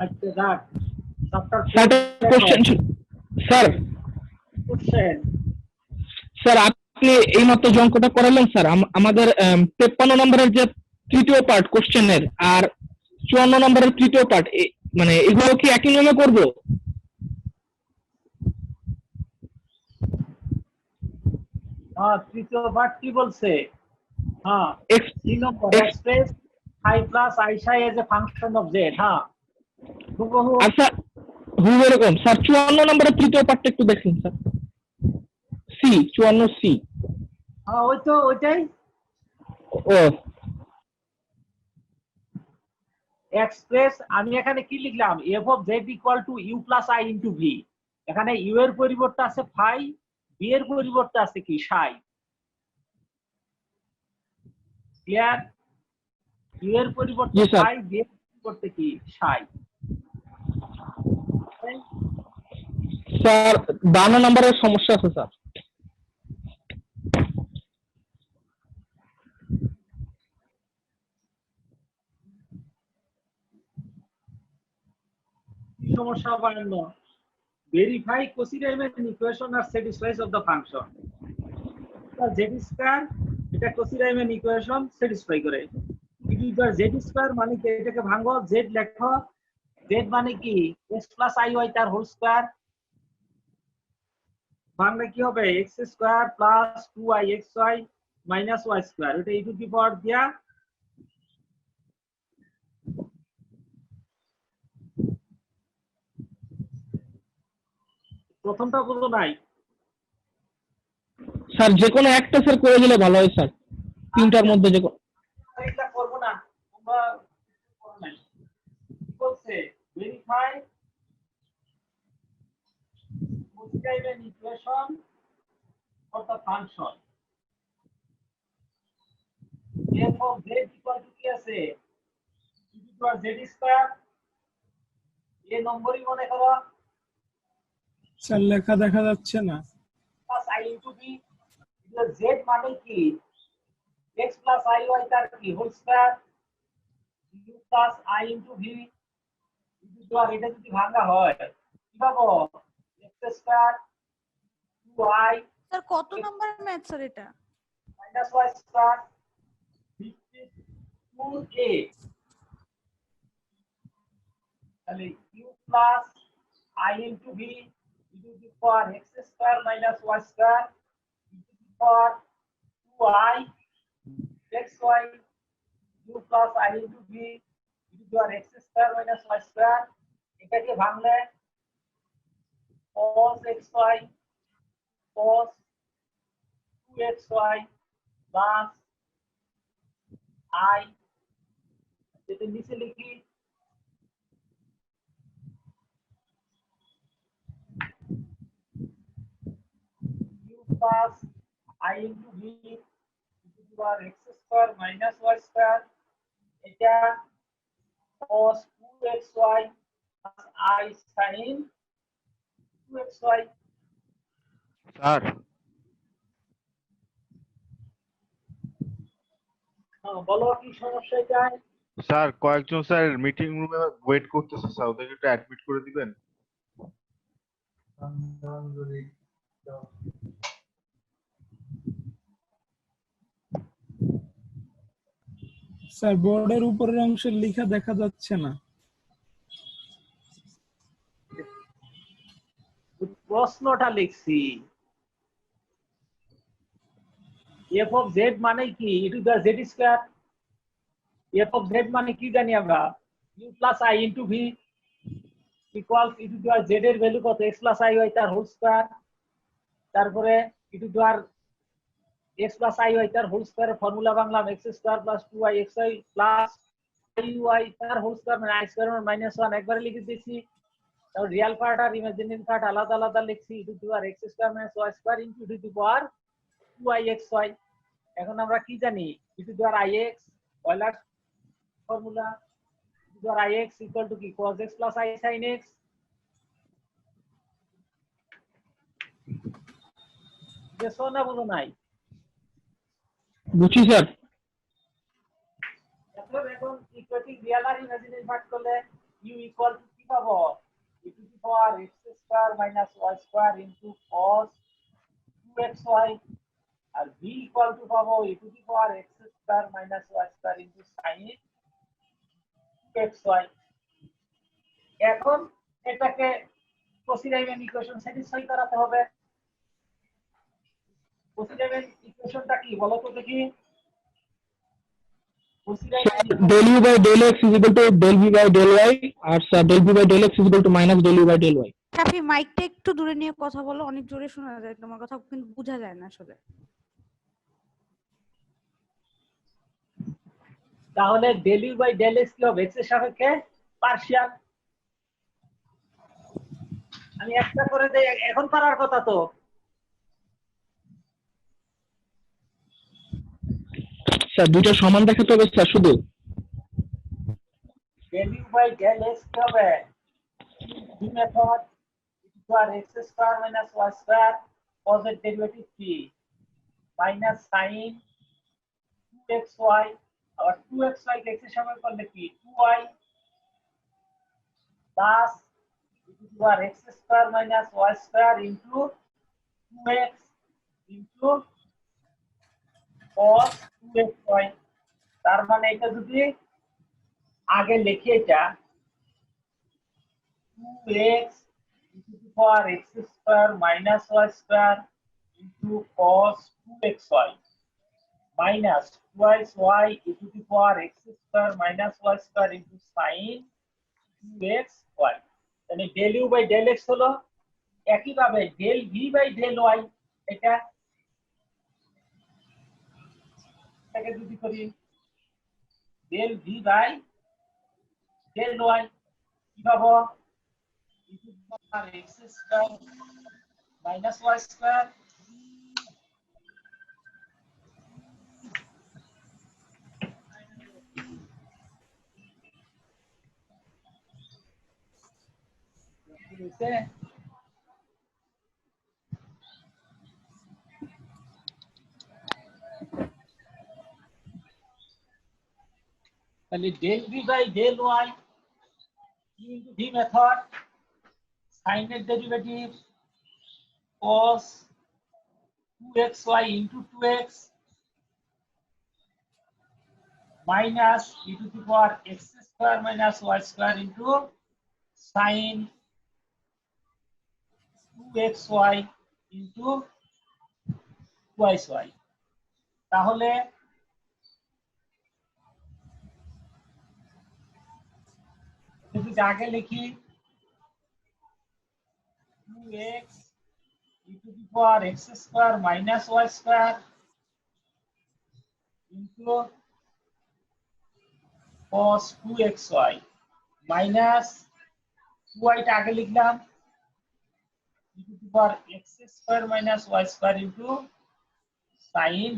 আচ্ছা যাক chapter question sir question sir আপনি এইমাত্র যে অঙ্কটা করালেন স্যার আমাদের 53 নম্বরের যে তৃতীয় পার্ট কোশ্চেনের আর 54 নম্বরের তৃতীয় পার্ট মানে এগুলো কি একই নিয়মে করবো? তৃতীয় পার্ট কি বলছে? হ্যাঁ, X- সি নম্বর X- express i plus i psi as a function of z. হ্যাঁ হুবহু। আর স্যার এরকম স্যার 54 নম্বরের তৃতীয় পার্টটা একটু দেখুন স্যার। C 54 C. হ্যাঁ ওইটাই ও এক্সপ্রেস। আমি এখানে কি লিখলাম? F of z equal to u plus i into v. এখানে ইউ এর পরিবর্তে আছে ফাই, বি এর পরিবর্তে আছে কি সাই। ক্লিয়ার? ইউ এর পরিবর্তে জি স্যার। ফাই, বি এর পরিবর্তে কি সাই। স্যার 52 নম্বরের সমস্যা আছে স্যার। কি সমস্যা? 52 verify Cauchy Riemann equation are satisfies of the function z square. এটা Cauchy Riemann ইকুয়েশন স্যাটিসফাই করে। ইট ইজ z স্কয়ার মানে কি? এটাকে ভাঙো, z লেখো। z মানে কি? x প্লাস i y তার হোল স্কয়ার। ভাঙলে কি হবে? x square plus 2i xy minus y square. এটা e টু দি পাওয়ার দিয়া প্রথমটা বুঝো নাই? স্যার যে কোনো একটা স্যার করে দিলে ভালো হয় স্যার, তিনটার মধ্যে যে কোনো। এটা করব না, তোমরা করো নাই। কি বলছে? Verify Cauchy Riemann equation of the function f of z equal to কি আছে? e to the power z square. এই নম্বরই মনে করো স্যার লেখা দেখা যাচ্ছে না। Plus i into b। z মানে কি? x প্লাস i y তার কি whole square u plus i into v। এটা যদি ভাঙা হয় কি পাবো? x স্কয়ার 2i স্যার কত নাম্বার ম্যাথ স্যার এটা? Minus y square 52a। তাহলে u plus i into v to the power x square minus y square to the power 2i xy u plus i into v to the power x square minus y square. এটাকে ভাঙলে cos xy cos 2xy plus i, যেটা নিচে লিখি u plus i into v to the power x square minus y square. এটা cos 2xy plus I sin 2xy। Sir বলো কি সমস্যা এটায়? স্যার কয়েকজন স্যার মিটিং রুমে ওয়েট করতেছে স্যার, ওদেরকে একটু অ্যাডমিট করে দিবেন। স্যার বোর্ডের উপরের অংশের লেখা দেখা যাচ্ছে না। প্রশ্নটা লিখছি। f of z মানে কি? e to the z square. f of z মানে কি জানি আমরা? u plus i into v equals e to the z এর ভ্যালু কত? x প্লাস i y তার হোল স্কয়ার। তারপরে e to the x plus i y তার হোল স্কয়ারের ফর্মুলা বাংলাম x square plus 2i xy plus i y তার whole square মানে i স্কয়ার মাইনাস 1 একবারে লিখে দিয়েছি। তারপর রিয়েল পার্ট আর ইমাজিনারি পার্ট আলাদা আলাদা লিখছি। e to the power x square minus y square into e to the power 2i xy। এখন আমরা কি জানি? e to the power ix Euler formula. e to the power ix equal to কি? cos x plus i sin x। বুঝছো না বুঝো নাই? বুঝছি স্যার। এখন ইকুয়েটিং রিয়েল আর ইমাজিনারি পার্ট করলে u ইকুয়াল টু কি পাবো? e to the power x square minus y square into cos 2xy, আর v ইকুয়াল টু পাবো e to the power x square minus y square into sin 2xy। এখন এটাকে কসি Ryomen equation satisfy করাতে হবে। কসি Ryomen ইকুয়েশনটা কি বলো তো দেখি? কসি Ryomen del u by del x is equal to del v by del y, আর sir del v by del x is equal to minus del u by del y। সাফি মাইকটা একটু দূরে নিয়ে কথা বলো, অনেক জোরে শোনা যায়, তোমার কথা কিন্তু বোঝা যায় না আসলে। তাহলে del u by del x কি হবে? x এর সাপেক্ষে পার্শিয়াল। আমি একটা করে দেই, এখন পারার কথা তো। স্যার দুইটা সমান দেখাতে হবে স্যার শুধু। del u by del x কি হবে? দুই method equal x square minus y square cos এর ডেরিভেটিভ কি মাইনাস sin 2xy, আবার 2xy কে x এর সাপেক্ষে করলে কি 2y plus equal x square minus y square into 2x into cos 2xy। তার মানে এটা যদি আগে লিখি, এটা 2x into the power x square minus y square into cos 2xy minus twice y into the power x square minus y square into sin 2xy। তাহলে del u by del x হলো একই ভাবে del v by del y। এটাকে যদি করি del v by del y কি পাবো? e to the power x square minus y square তাহলে del v by del y into v method sin এর derivative cos 2xy into 2x minus e to the power x square minus y square into sin 2xy into twice y। তাহলে যদি আগে লিখি 2x e to the power x square minus y square into cos 2xy minus 2y টা আগে লিখলাম e to the power x square minus y square into sin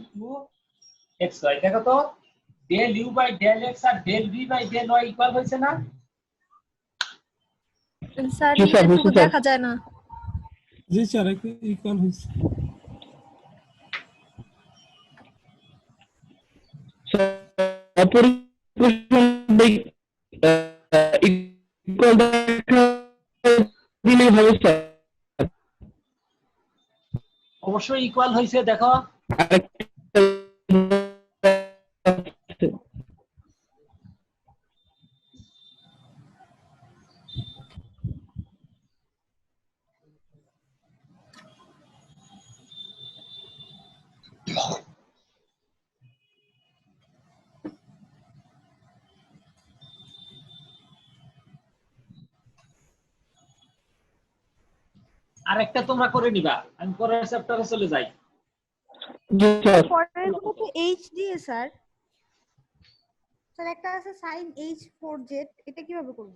2xy। দেখো তো del u by del x আর del v by del y equal হয়েছে না? Sir জি sir, নিচের বুঝছি টুকু স্যার। দেখা যায় না। জি স্যার ইকুয়াল হয়েছে। অপর ইকুয়াল দেখা দিলেই হবে স্যার। অবশ্যই ইকুয়াল হয়েছে, দেখো আরেকটা আরেকটা তোমরা করে নিবা, আমি পরের চ্যাপ্টারে চলে যাই। জি স্যার। পরের গুলো তো এইচ দিয়ে স্যার। স্যার একটা আছে sin h4z, এটা কিভাবে করব?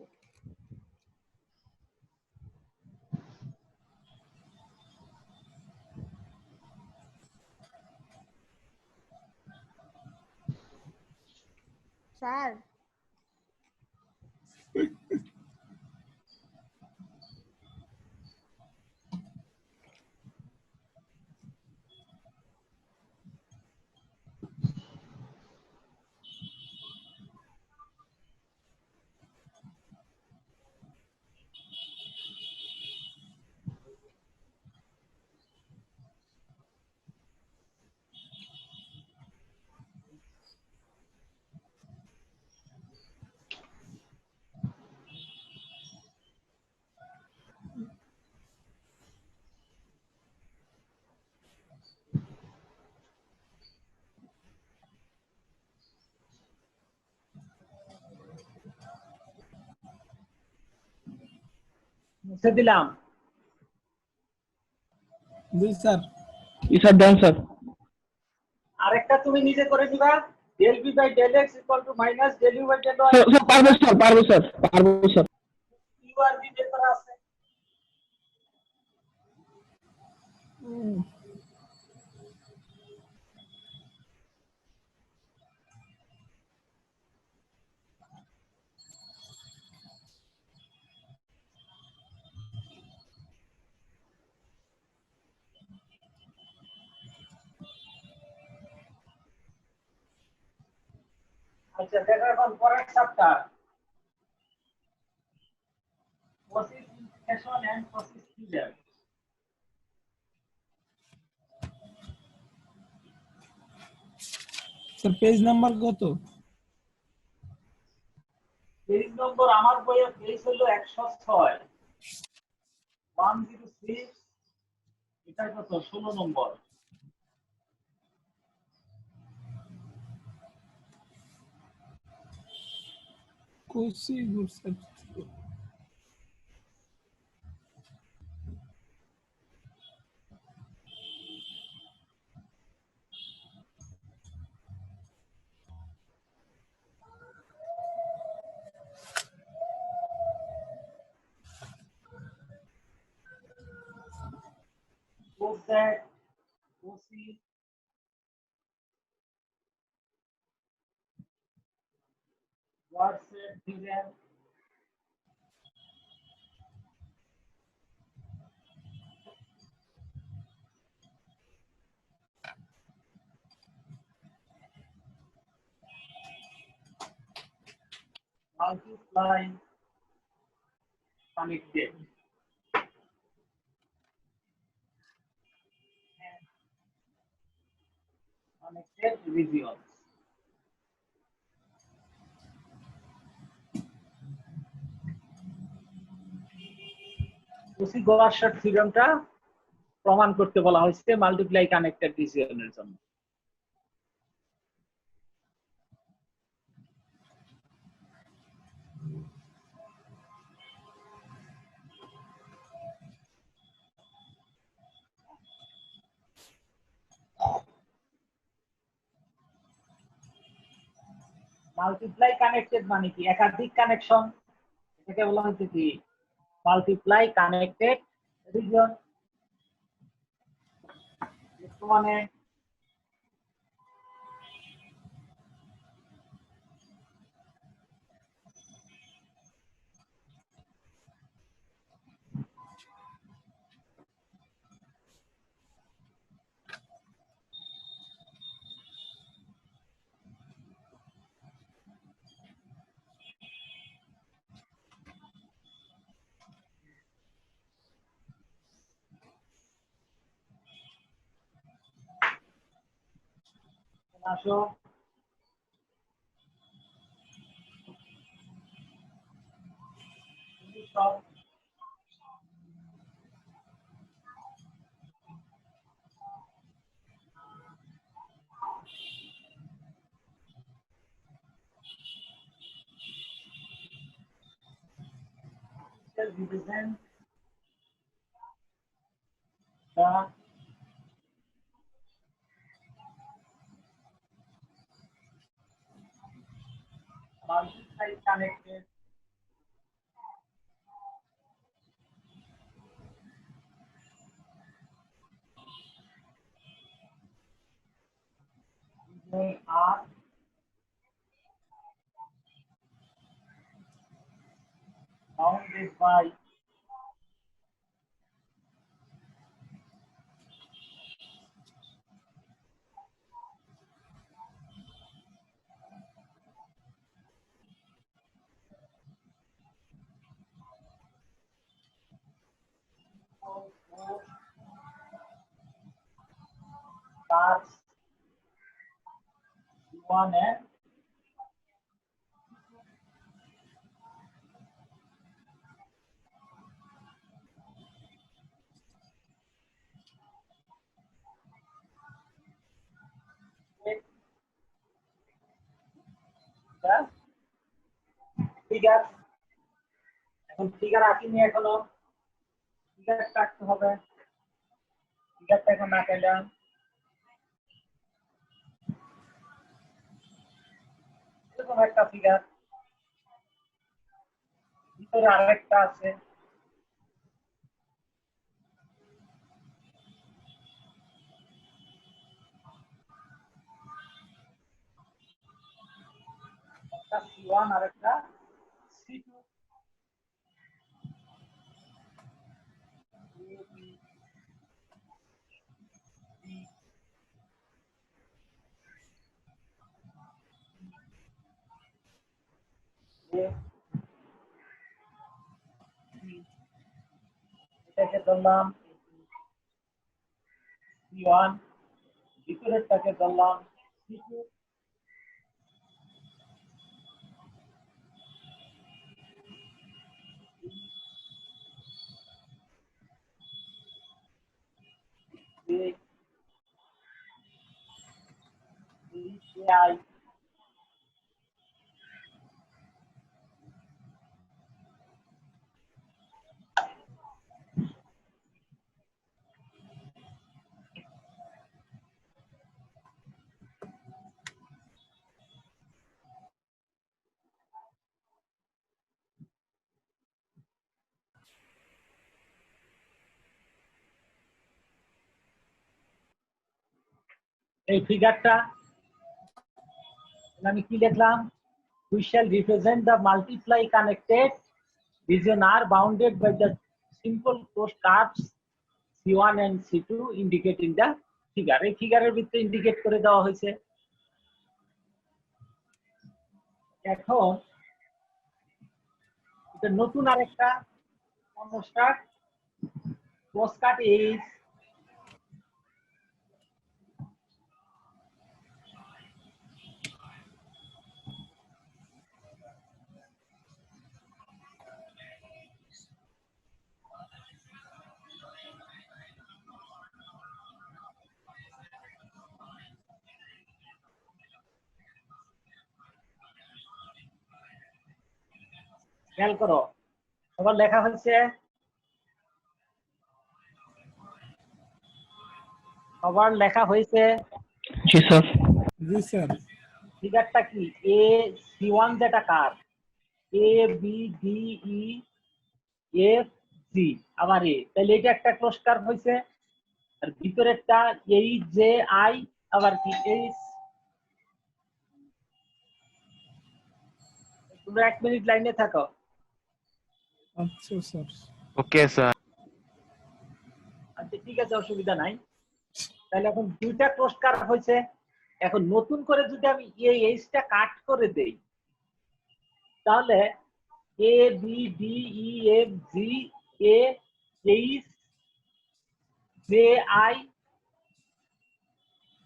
স্যার মুছে দিলাম। জি স্যার। Sir done sir. আরেকটা তুমি নিজে করে দিবা, del b by del x equal to minus del u by del y। Sir পারবো স্যার, পারবো স্যার, পারবো স্যার। u আর b বের করা আছে। আচ্ছা দেখো এখন পরের chapter, process integration and process clear। Sir page number কত? পেজ নম্বর আমার বইয়ের পেজ হলো 106, 106। এটা কত? 16 নম্বর। Cauchy good sir. Suppose that OC Watt-Said theorem multiply connected and connected regions। OC গোয়ার্সার থিওরেমটা প্রমাণ করতে বলা হয়েছে মাল্টিপ্লাই কানেক্টেড রিজিয়নের জন্য। মাল্টিপ্লাই কানেক্টেড মানে কি? একাধিক কানেকশন, এটাকে বলা হচ্ছে কি মাল্টিপ্লাই কানেক্টেড রিজন। মানে আসো সব represent the multiply connected they are bounded by four stars, one and eight। Figure, এখন ফিগার আঁকিনি এখনো। ফিগার কাটতে হবে। ফিগারটা এখন না পেলাম। এরকম একটা ফিগার, ভিতরে আরেকটা আছে। একটা C1 আর একটা C2। এটাকে ধরলাম C1, ভিতরেরটাকে ধরলাম C2। AI এই ফিগারটা আমি কি লিখলাম? We shall represent the multiply connected region are bounded by the simple closed curves C1 and C2 indicating the figure. এই ফিগারের ভিতরে ইন্ডিকেট করে দেওয়া হয়েছে। এখন এটা নতুন আরেকটা কনস্ট্রাক্ট পোস্টকার্ড এইজ খেয়াল করো, আবার লেখা হয়েছে সবার লেখা হয়েছে। জি স্যার। জি স্যার। ফিগারটা কি? এ C1 যেটা কার A B D E F G আবার এ, তাহলে এটা একটা ক্লোজ কার্ভ হয়েছে। আর ভিতরেরটা এইচ জে আই আবার কি এইচ। তোমরা 1 মিনিট লাইনে থাকো। আচ্ছা স্যার। Okay sir. আচ্ছা ঠিক আছে, অসুবিধা নাই। তাহলে এখন দুইটা ক্লোজ কার্ভ হয়েছে। এখন নতুন করে যদি আমি এই এইচটা কাট করে দেই, তাহলে A B D E F G A H J I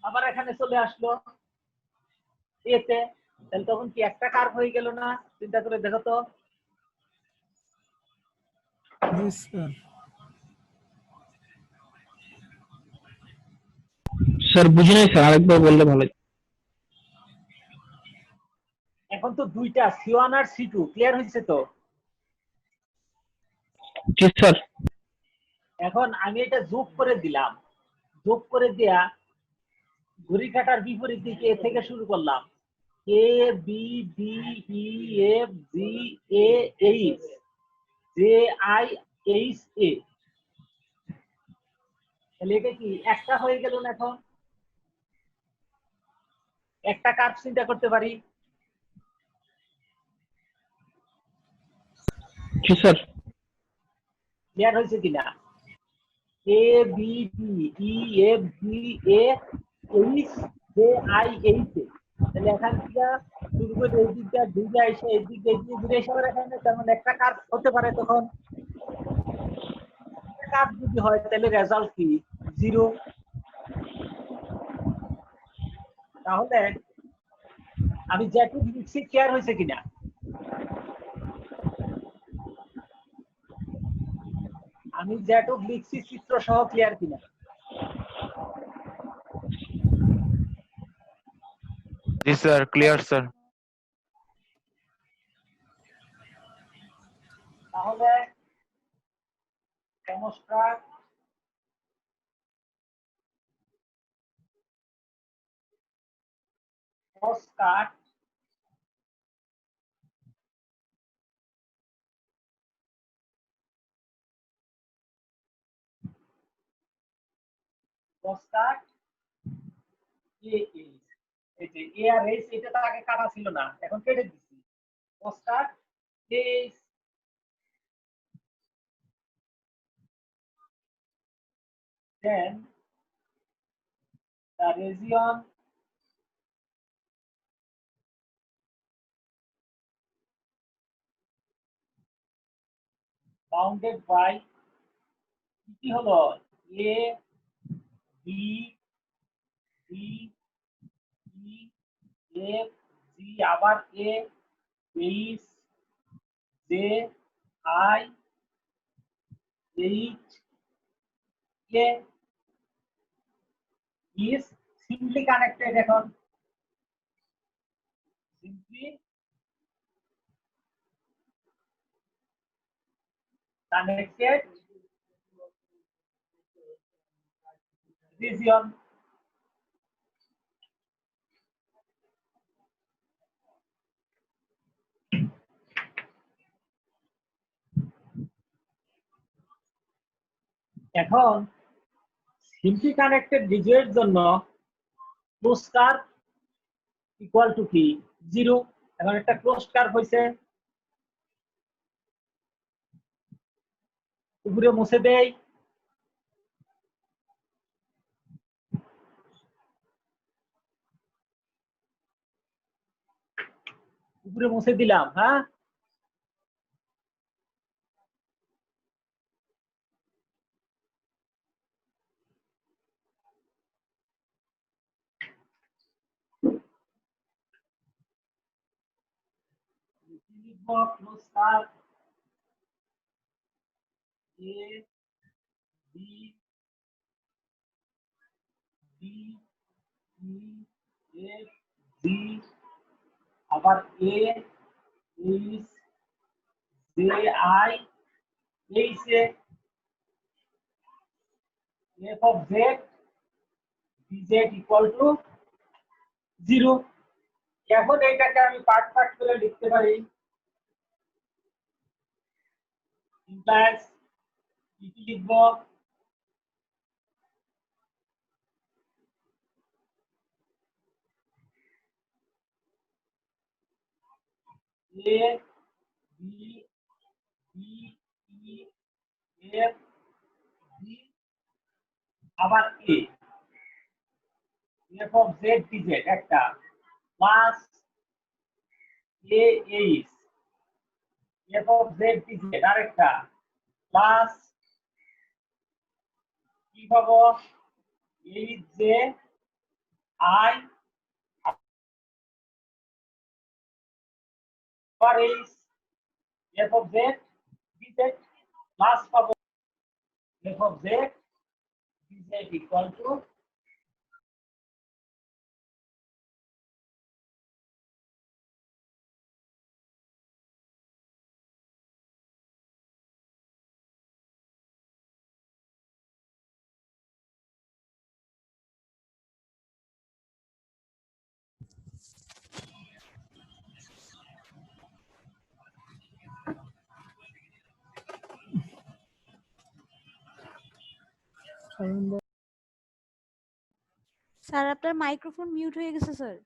আবার এখানে চলে আসলো এতে। তাহলে তখন কি একটা কার্ভ হয়ে গেল না? চিন্তা করে দেখো তো। জি স্যার। স্যার বুঝি নাই স্যার, আরেকবার বললে ভালো হতো। এখন তো দুইটা C1 আর C2 ক্লিয়ার হয়েছে তো। জি স্যার। এখন আমি এটা যোগ করে দিলাম, যোগ করে দেয়া ঘড়ি কাটার বিপরীত দিকে এ থেকে শুরু করলাম। A B D E F G A H J I H A. তাহলে এটা কি একটা হয়ে গেল না? এখন একটা কার্ভ চিন্তা করতে পারি। জি স্যার। ক্লিয়ার হয়েছে কিনা? A B D E F G A H J I H A. তাহলে এখান থেকে শুরু করে এই দিকটা দুইটা এসে এই দিক দিয়ে ঘুরে এসে আবার এখানে, তার মানে একটা কার্ভ হতে পারে। তখন কার্ভ যদি হয় তাহলে রেজাল্ট কি? 0। তাহলে আমি যেটুকু লিখছি ক্লিয়ার হয়েছে কিনা? আমি যেটুকু লিখছি চিত্র সহ ক্লিয়ার কিনা? জি স্যার, ক্লিয়ার স্যার। তাহলে কেন demonstrate postcard এ এইচ, এই যে এ আর এইচ, এটা তো আগে কাটা ছিল না, এখন কেটে দিচ্ছি। postcard H, then the region bounded by কি হলো A B C E F G, আবার A H J I H K is simply connected, এখন simply connected region। এখন simply connected region এর জন্য ক্লোজ কার্ভ ইকুয়াল টু কি 0। এখন একটা ক্লোজ কার্ভ হইছে, উপরে মুছে দেই, উপরে মুছে দিলাম। হ্যাঁ, লিখবো close curve A B D E F G, আবার A H J I H A f of z dz equal to 0। এখন এইটাকে আমি পার্ট পার্ট করে লিখতে পারি। ইমপ্লাইজ কি কি লিখবো, A B D E F G, আবার A f of z dz একটা, plus A H f of z dz আরেকটা, প্লাস কি পাবো এইচ জে আই আবার H f of z dz, plus পাবো f of z dz equal to sir আপনার microphone mute হয়ে গেছে sir.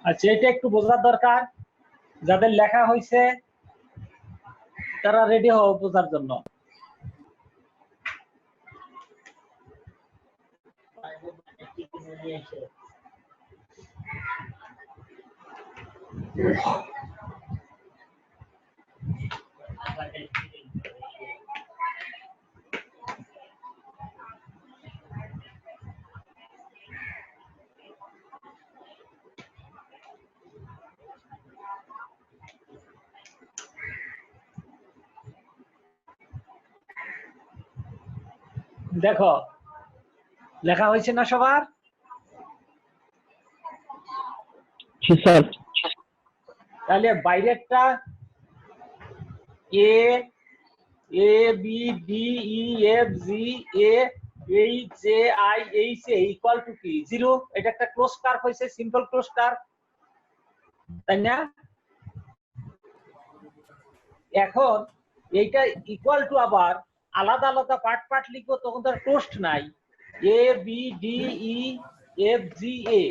আচ্ছা, এটা একটু বোঝার দরকার, যাদের লেখা হয়েছে তারা রেডি হও বোঝার জন্য। দেখো লেখা হয়েছে না সবার? জি স্যার। তাহলে বাইরেরটা A A B D E F G A H J I H A equal to কি 0। এটা একটা ক্লোজ কার্ভ হয়েছে, সিম্পল ক্লোজ কার্ভ, তাই না? এখন এইটা ইকুয়াল টু আবার আলাদা আলাদা পার্ট পার্ট লিখবো, তখন তার টোস্ট নাই। A B D E F G A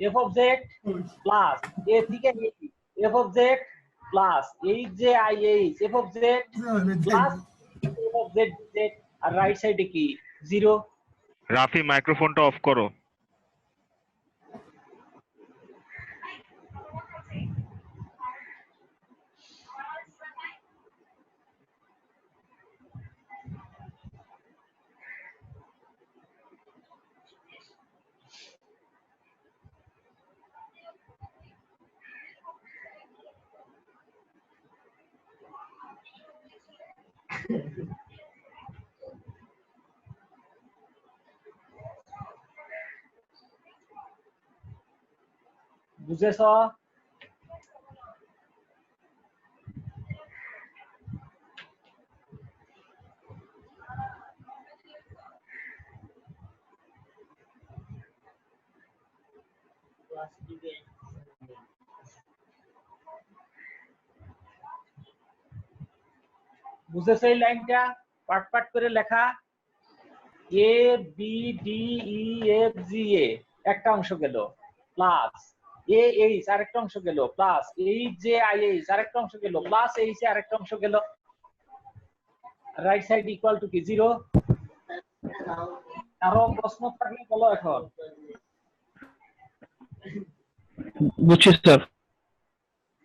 f of z plus A থেকে f of z plus H J I H f of z plus f of z z, আর রাইট সাইডে কি 0। রাফি মাইক্রোফোনটা অফ করো। বুঝেছ? বুঝেছ এই লাইনটা পার্ট পার্ট করে লেখা? A B D E F G A একটা অংশ গেল, প্লাস এ এইচ আরেকটা অংশ গেল, plus H J I H আরেকটা অংশ গেল, প্লাস এইচ এ আরেকটা অংশ গেল, রাইট সাইড ইকুয়াল টু কি 0। আরো প্রশ্ন থাকলে বলো এখন। বুঝছি স্যার।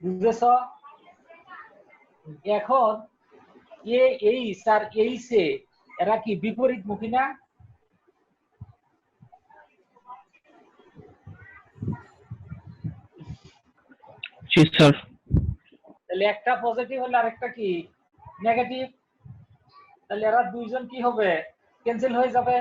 বুঝেছ? এখন A H R H A এরা কি বিপরীতমুখী না? জি স্যার। তাহলে একটা পজিটিভ হলে আরেকটা কি নেগেটিভ, তাহলে এরা দুইজন কি হবে? ক্যান্সেল হয়ে যাবে।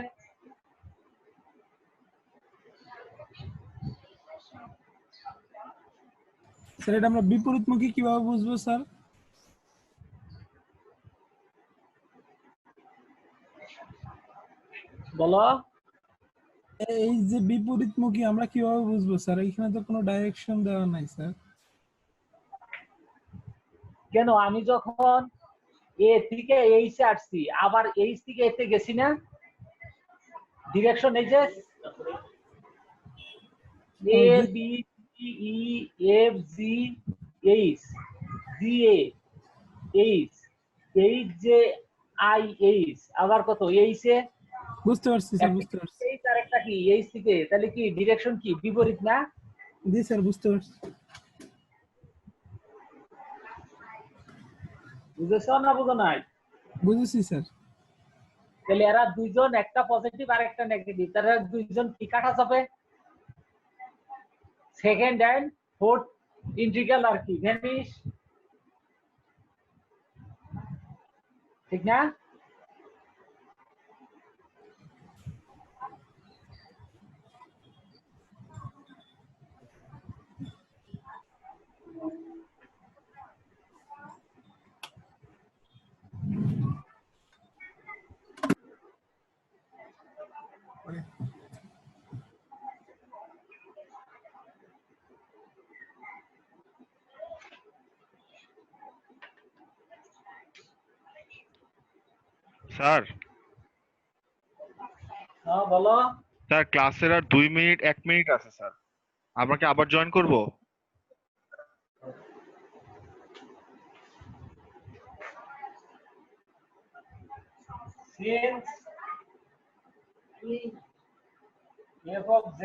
স্যার এটা আমরা বিপরীতমুখী কিভাবে বুঝবো স্যার? বলো। এই যে বিপরীতমুখী আমরা কিভাবে বুঝবো স্যার? এখানে তো কোনো ডাইরেকশন দেওয়া নাই স্যার। কেন, আমি যখন এ থেকে এইচ এ আসছি, আবার এইচ থেকে এতে গেছি না, ডিরেকশন এই যে A B E F G H G A H H J I H আবার কত এইচ এ, বুঝতে পারছি স্যার, বুঝতে পারছি। এইচ আর একটা কি এইচ থেকে, তাহলে কি ডিরেকশন কি বিপরীত না? জি স্যার, বুঝতে পারছি। বুঝেছো না বুঝো নাই? বুঝেছি স্যার। তাহলে এরা দুইজন, একটা পজিটিভ আর একটা নেগেটিভ, তারা দুইজন কি কাটা যাবে? সেকেন্ড এন্ড ফোর্থ ইন্টিগ্রাল আর কি ভ্যানিশ, ঠিক না? স্যার হ্যাঁ বলো। স্যার ক্লাসের আর 2 মিনিট 1 মিনিট আছে স্যার, আমরা কি আবার জয়েন করব? Since f of z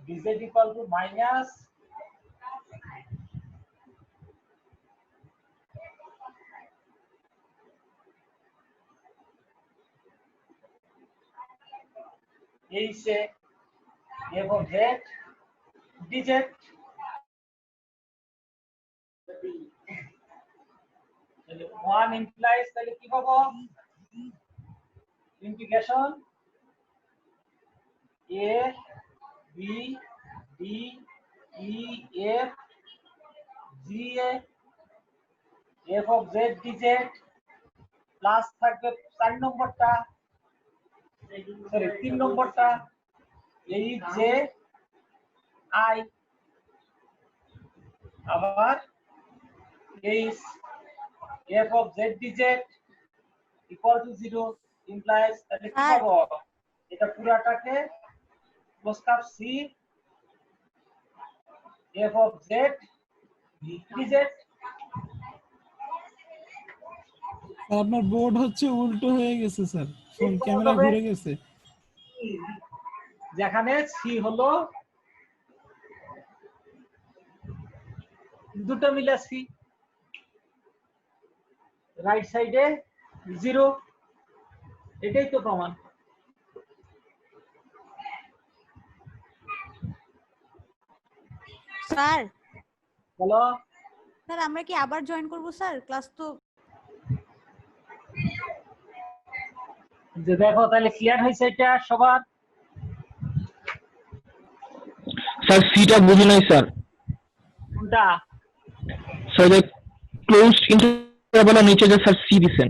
dz equal to minus h f of z dz, one implies তাহলে কি পাবো? Integration a b D E F G A f of z d z plus থাকবে 4 নম্বরটা, sorry 3 নম্বরটা H J I, আবার H f of z d z equal to 0 implies, তাহলে কি আর- পাবো? এটা পুরাটাকে close curve C f of z d z. Sir আপনার বোর্ড হচ্ছে উল্টো হয়ে গেছে স্যার, ফোন এরকম ক্যামেরা হবে। ঘুরে গেছে। যেখানে সি হলো দুটো মিলে সি, রাইট সাইডে 0, এটাই তো প্রমাণ। স্যার বলো। স্যার আমরা কি আবার জয়েন করব স্যার? ক্লাস তো যে দেখো তাহলে ক্লিয়ার হয়েছে এটা সবার? স্যার সিটা বুঝি নাই স্যার। কোনটা? স্যার যে ক্লোজড ইন্টারভ্যালের নিচে যে স্যার সি দিছেন,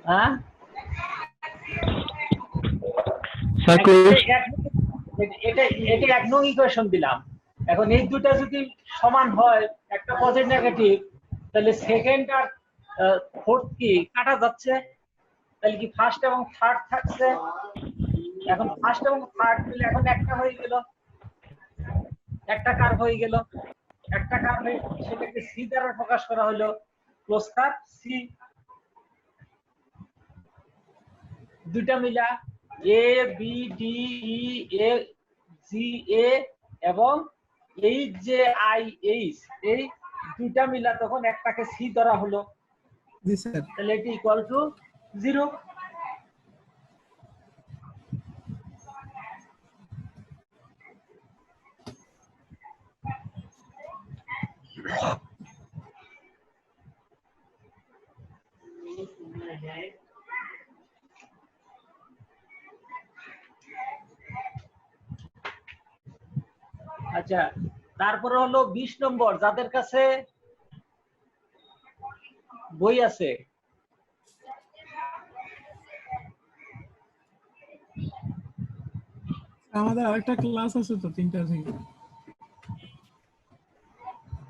হ্যাঁ স্যার ক্লোজ এটা এটা এক নং ইকুয়েশন দিলাম। এখন এই দুটা যদি সমান হয়, একটা পজিটিভ নেগেটিভ, তাহলে সেকেন্ড আর ফোর্থ কি কাটা যাচ্ছে? তাহলে কি ফার্স্ট এবং থার্ড থাকছে? এখন ফার্স্ট এবং থার্ড মিলে এখন একটা হয়ে গেল, একটা কার্ভ হয়ে গেল, একটা কার্ভে সেটাকে সি দ্বারা প্রকাশ করা হলো, ক্লোজ কার্ভ সি। দুইটা মিলা এ বি ডি ই এ জি এ এবং এইচ জে আই এইচ, এই দুইটা মিলা তখন একটাকে সি ধরা হলো, জি স্যার। তাহলে এটি ইকুয়াল টু 0। আচ্ছা, তারপরে হলো 20 নম্বর, যাদের কাছে বই আছে। আমাদের আরেকটা ক্লাস আছে তো 3টা থেকে।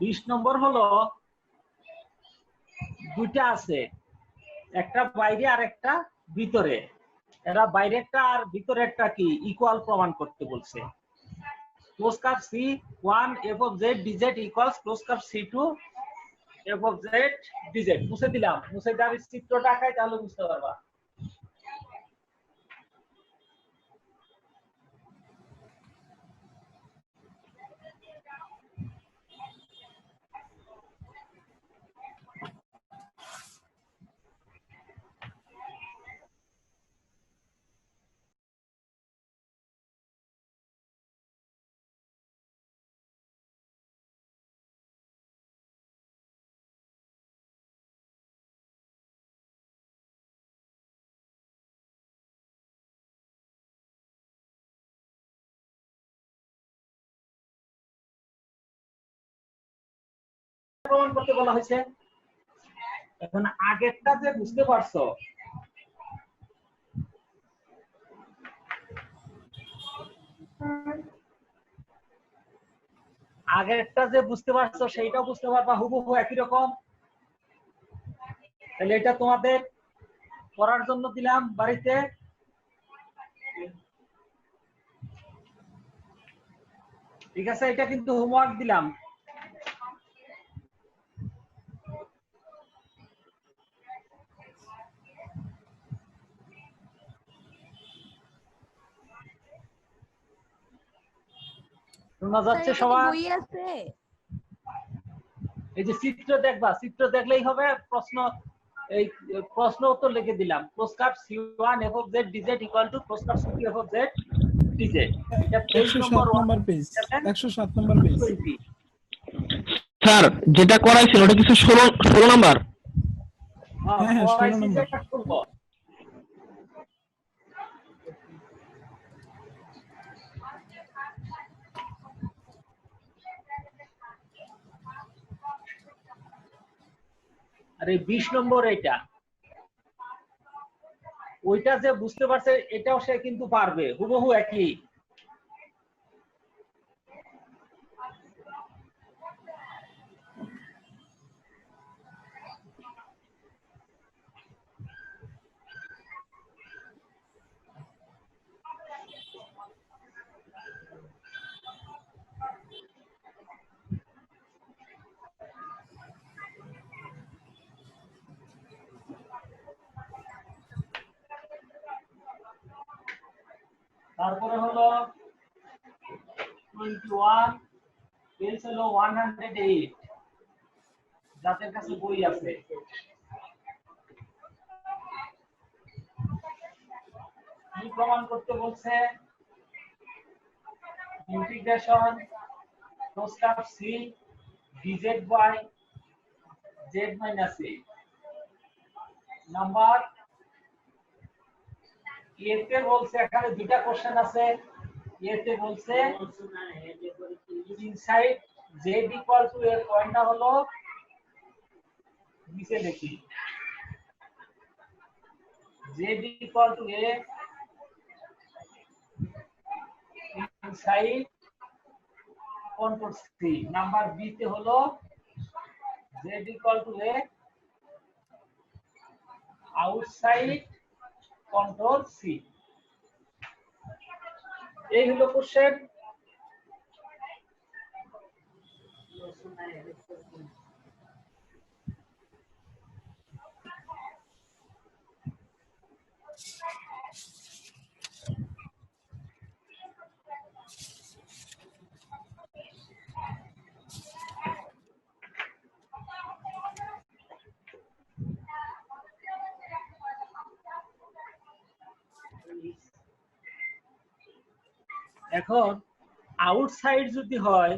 20 নম্বর হলো দুইটা আছে, একটা বাইরে আর একটা ভিতরে। এরা বাইরেরটা আর ভিতরেরটা কি ইকুয়াল প্রমাণ করতে বলছে। Close curve C1 f of z dz equals close curve C2 f of z dz। মুছে দিলাম, মুছে দেওয়ার চিত্রটা আঁকাই, তাহলে বুঝতে পারবা। প্রমাণ করতে বলা হয়েছে। এখন আগেরটা যে বুঝতে পারছো, আগেরটা যে বুঝতে পারছো সেইটাও বুঝতে পারবা হুবহু একই রকম। তাহলে এটা তোমাদের পড়ার জন্য দিলাম বাড়িতে। ঠিক আছে, এটা কিন্তু হোমওয়ার্ক দিলাম। শোনা স্যার যাচ্ছে এটা কি সবার? বই আছে? এই যে চিত্র দেখবা, চিত্র দেখলেই হবে। প্রশ্ন, এই প্রশ্ন উত্তর লিখে দিলাম। Close curve C1 f of z dz equal to close curve C2 f of z dz। এটা পেজ 107 নম্বর নম্বর পেজ, 107 নম্বর পেজ। 120। স্যার যেটা করাইছেন ওটা কিছু 16 নাম্বার। হ্যাঁ, 16 পড়াইছি নম্বর। যেটা করবো। আর এই 20 নম্বর এটা, ওইটা যে বুঝতে পারছে এটাও সে কিন্তু পারবে, হুবহু একই। তারপরে হলো 21, পেজ হলো 108, যাদের কাছে বই আছে। কি প্রমাণ করতে বলছে? Integration cos c dz by z minus a। Number এতে বলছে, এখানে দুইটা কোশ্চেন আছে। এতে বলছে ইনসাইড z ইকুয়াল টু এর পয়েন্টটা হলো, নিচে দেখি, z equal to a inside contour c। Number B তে হলো z equal to a outside contour c। এই হলো কোশ্চেন। এখন আউটসাইড যদি হয়,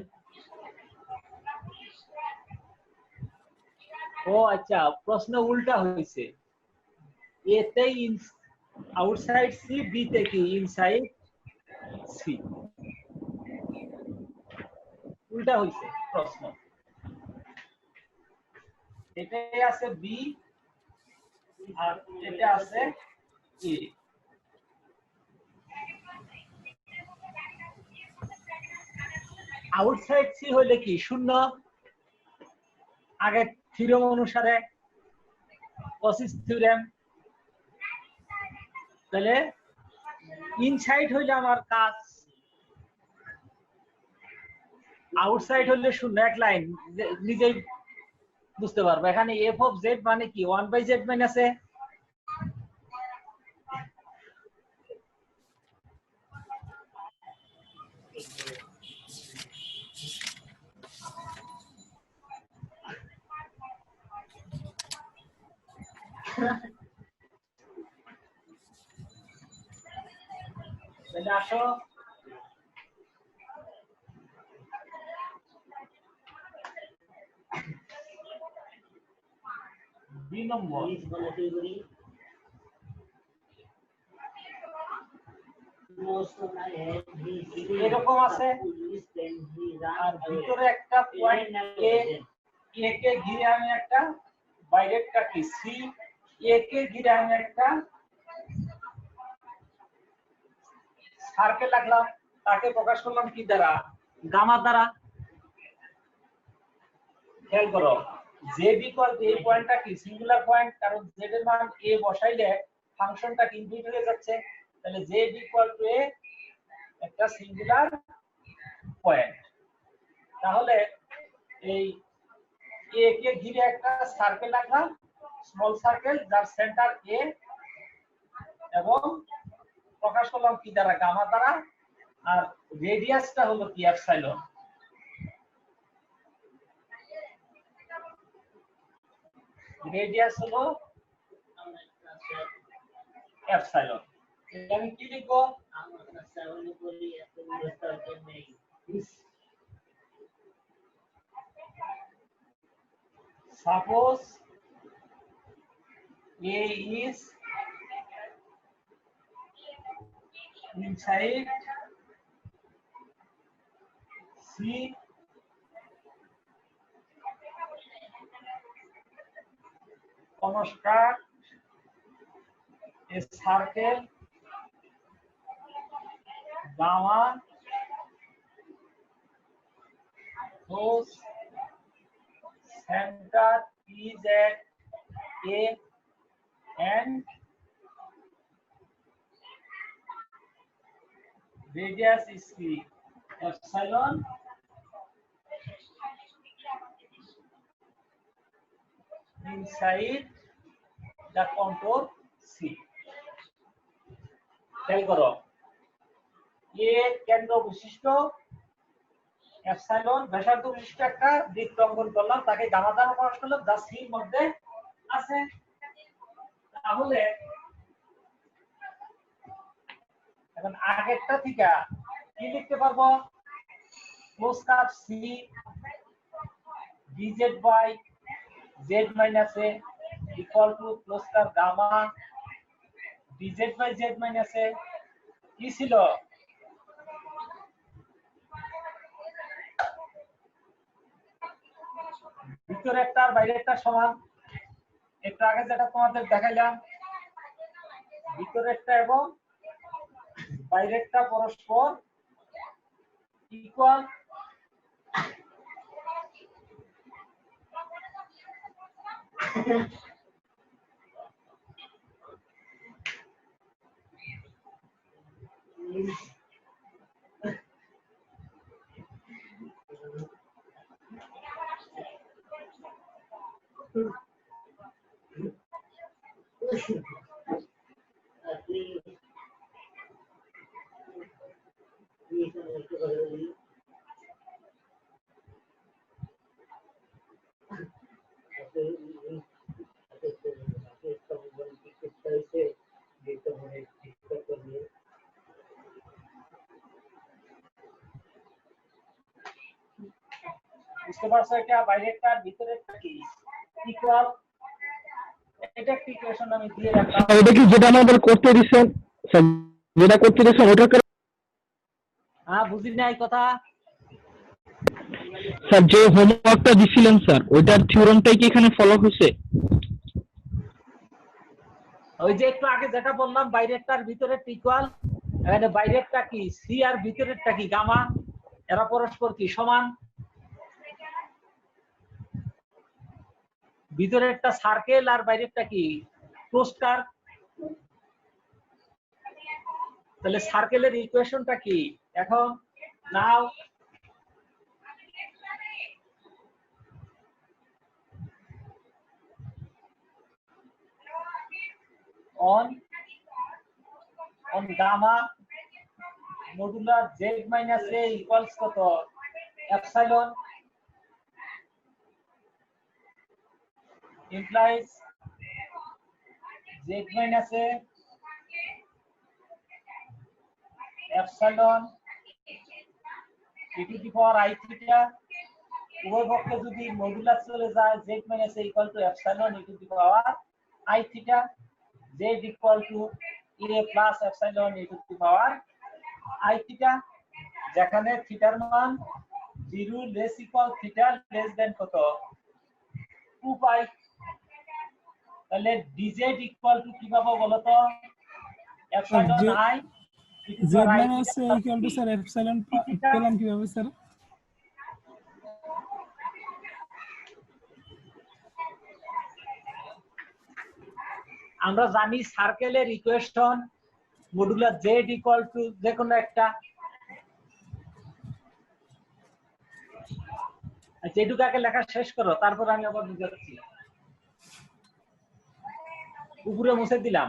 ও আচ্ছা, প্রশ্ন উল্টা হয়েছে। এতে আউটসাইড সি, বি তে কি ইনসাইড সি, উল্টা হয়েছে প্রশ্ন। এটাই আছে বি আর এটা আছে এ। আউটসাইড সি হইলে কি শূন্য, আগে থিওরেম অনুসারে কসিস থিওরেম। তাহলে ইনসাইড হইলে আমার কাজ, আউটসাইড হইলে শূন্য, এক লাইন নিজেই বুঝতে পারবো। এখানে এফ অফ জেড মানে কি 1/z মাইনাস এ। তাহলে আসো, দুই নম্বর। এরকম আছে, আর ভিতরে একটা পয়েন্ট এ কে ঘিরে আমি একটা, বাইরেরটা কি সি, এ কে ঘিরে আমি একটা সার্কেল রাখলাম, তাকে প্রকাশ করলাম কি দ্বারা? গামা দ্বারা। খেয়াল করো, জেড ইকুয়াল টু, এই পয়েন্টটা কি সিঙ্গুলার পয়েন্ট, কারণ জেড এর মান এ বসাইলে ফাংশনটা ইনফিনিটি হয়ে যাচ্ছে। তাহলে জেড ইকুয়াল টু এ একটা সিঙ্গুলার পয়েন্ট। তাহলে এই এ কে ঘিরে একটা সার্কেল রাখলাম, স্মল সার্কেল, যার সেন্টার এ, এবং প্রকাশ করলাম কি দ্বারা? গামা দ্বারা। আর রেডিয়াসটা হলো কি এপসাইলন। রেডিয়াস হলো এপসাইলন। আমি কি লিখবো? Suppose A is inside C construct a circle gamma whose center is at A and radius is P. Epsilon inside the contour C. খেয়াল করো এ কেন্দ্র বিশিষ্ট এপসাইলন ব্যাসার্ধ বিশিষ্ট একটা বৃত্ত অঙ্কন করলাম, তাকে গামা দ্বারা প্রকাশ করলাম, যা সির মধ্যে আছে। তাহলে এখন আগেরটা থেকে কি লিখতে পারবো? cos কাট C dz by z minus a equal to cos কাট gamma dz by z minus a কি ছিল? ভিতরে একটা আর বাইরে একটা সমান। একটু আগে যেটা তোমাদের দেখাইলাম, ভিতরেরটা এবং বাইরেরটা পরস্পর ইকুয়াল। বুঝতে পারছো? এটা বাইরেরটা আর ভিতরেরটা কি ইকুয়াল। এটা একটা ইকুয়েশন আমি দিয়ে রাখলাম। এটা কি যেটা আমাদের করতে দিছেন স্যার, যেটা করতে দিছেন ওটা হ্যাঁ, বুঝি নাই কথা। স্যার যে হোমওয়ার্কটা দিছিলেন স্যার, ওইটার থিওরামটাই কি এখানে ফলো হয়েছে? ওই যে একটু আগে যেটা বললাম বাইরেরটা আর ভিতরেরটা ইকুয়াল। এখানে বাইরেরটা কি সি আর ভিতরেরটা কি গামা, এরা পরস্পর কি সমান। ভিতরেরটা সার্কেল আর বাইরেরটা কি ক্রোস্টার। তাহলে সার্কেলের ইকুয়েশনটা কি এখন নাও? on gamma modular z minus a equals কত? epsilon implies z minus a epsilon e to the power I theta। উভয় পক্ষে যদি মডুলাস চলে যায় z minus a equal to epsilon e to the power I theta, z equal to a plus epsilon e to the power I theta, যেখানে থিটার মান 0 less equal theta less than কত? 2 পাই। তাহলে dz equal to কি পাবো বলো তো? epsilon I z minus a equal to sir epsilon পেলাম কিভাবে স্যার? আমরা জানি সার্কেলের equation modular z equal two যে কোনো একটা। আচ্ছা, এটুকু আগে লেখা শেষ করো, তারপর আমি আবার বুঝাচ্ছি। উপরে মুছে দিলাম।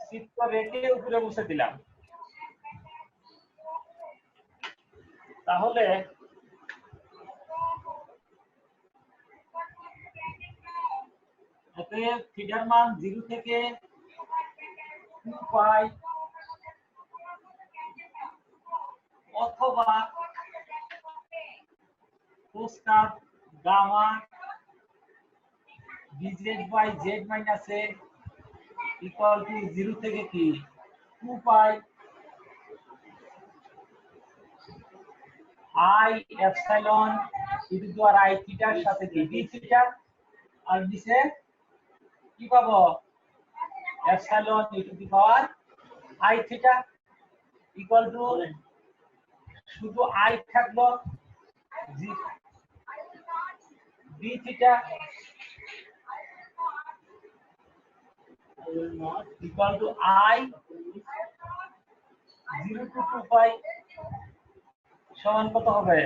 চিত্র রেখে উপরে মুছে দিলাম। তাহলে থিটার মান 0 থেকে 2 পাই অথবা cos কাট gamma dz by z minus a equal to 0 থেকে কি 2 pi I epsilon e to the power i থিটার সাথে কি ডি থিটা আর নিচে কি পাবো epsilon e to the power i theta equal to শুধু আই থাকলো d theta equal to I 0 to 2 pi সমান কত হবে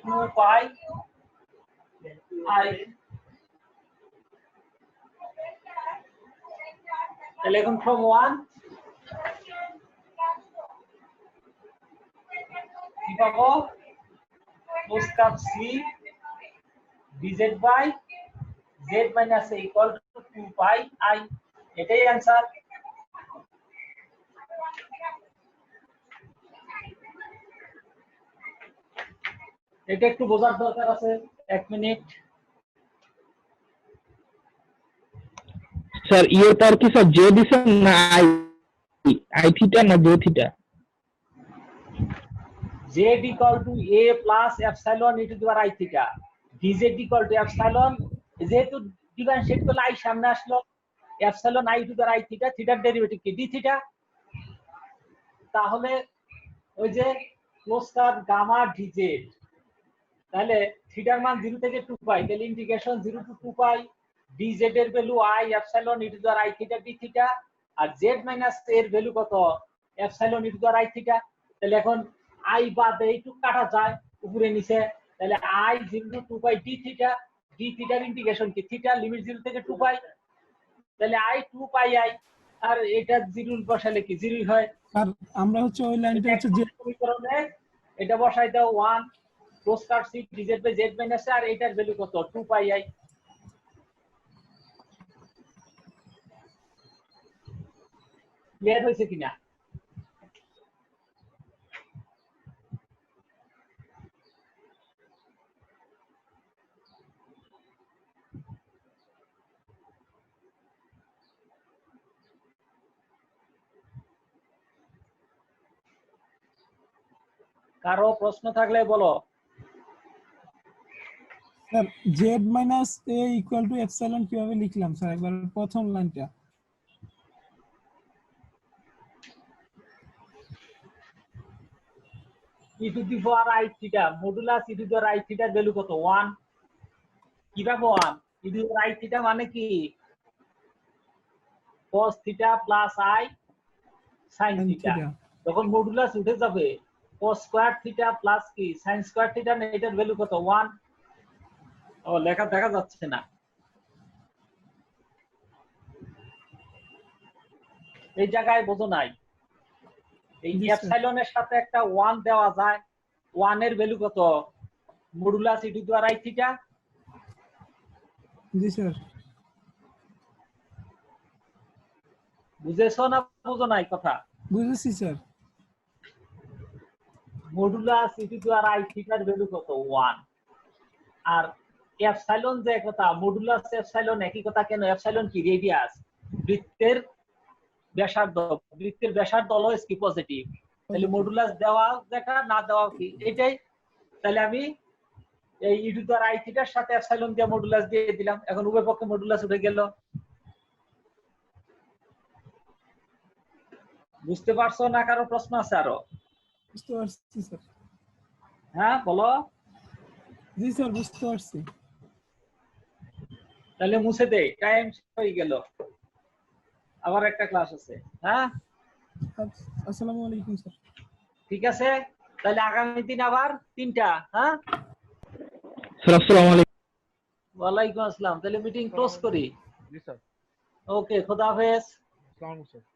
2 pi I তাহলে এখন from 1 কি পাবো cos cap c dz by z minus a equal to 2 pi I এটাই आंसर এটা একটু বোঝার দরকার আছে 1 মিনিট স্যার ইয়ের পর কি স্যার জে দিছেন না আই থিটা না J theta z equal to a plus epsilon e to the power I theta dz equal to epsilon যেহেতু ডিফারেন্সিয়েট করলে i সামনে আসলো epsilon I to the power I theta থিটার derivative কি d theta তাহলে ওই যে cos কার্ভ গামা dz তাহলে থিটার মান 0 থেকে 2 পাই তাহলে ইন্টিগ্রেশন 0 to 2 পাই dz এর value i epsilon e to the power I theta d theta আর z minus এর ভ্যালু কত epsilon e to the power I theta তাহলে এখন i বাদে একটু কাটা যায় উপরে নিচে তাহলে i 0 to 2 pi d theta এর ইন্টিগ্রেশন কি থিটা লিমিট 0 থেকে 2 পাই তাহলে i 2 পাই i আর এটা 0 বসালে কি 0 হয় আর আমরা হচ্ছে ওই লাইনটা হচ্ছে যে সমীকরণে এটা বসাই দাও 1 cos curve c dz by z minus আর এটার ভ্যালু কত 2 পাই i ক্লিয়ার হইছে কিনা কারো প্রশ্ন থাকলে বলো sir z minus a equal two epsilon কিভাবে লিখলাম স্যার একবার প্রথম লাইনটা e to the power I theta modulus e to the power I theta value কত 1 কিভাবে 1 e to the power I theta মানে কি cos theta plus I sin theta যখন মডুলাস উঠে যাবে cos স্কয়ার থিটা প্লাস কি sin square theta না এটার ভ্যালু কত 1 ও লেখা দেখা যাচ্ছে না এই জায়গায় বোঝো নাই এই এপসাইলনের সাথে একটা 1 দেওয়া যায় 1 এর ভ্যালু কত modulus E to the power I theta G sir বুঝেছো না বুঝো নাই কথা বুঝেছি sir modulus E to the power I থিটার ভ্যালু কত 1 আর এপসাইলন যে কথা মডুলাস এপসাইলন একই কথা কেন এপসাইলন কি রেডিয়াস বৃত্তের ব্যাসার্ধ অলওয়েজ কি পজিটিভ তাহলে মডুলাস দেওয়া যেটা না দেওয়া কি এটাই তাহলে আমি এই ই টু দি পাওয়ার I থিটার সাথে এপসাইলন দিয়ে মডুলাস দিয়ে দিলাম এখন উভয় পক্ষে মডুলাস উঠে গেল বুঝতে পারছো না কারো প্রশ্ন আছে আরো বুঝতে পারছি স্যার হ্যাঁ বলো জি স্যার বুঝতে পারছি তাহলে মুছে দে টাইম হয়ে গেল আবার একটা ক্লাস আছে হ্যাঁ আসসালামু আলাইকুম স্যার ঠিক আছে তাহলে আগামী দিন আবার 3টা হ্যাঁ স্যার আসসালামু আলাইকুম ওয়ালাইকুম আসসালাম তাহলে মিটিং ক্লোজ করি জি স্যার ওকে খোদা হাফেজ আসসালামু আলাইকুম স্যার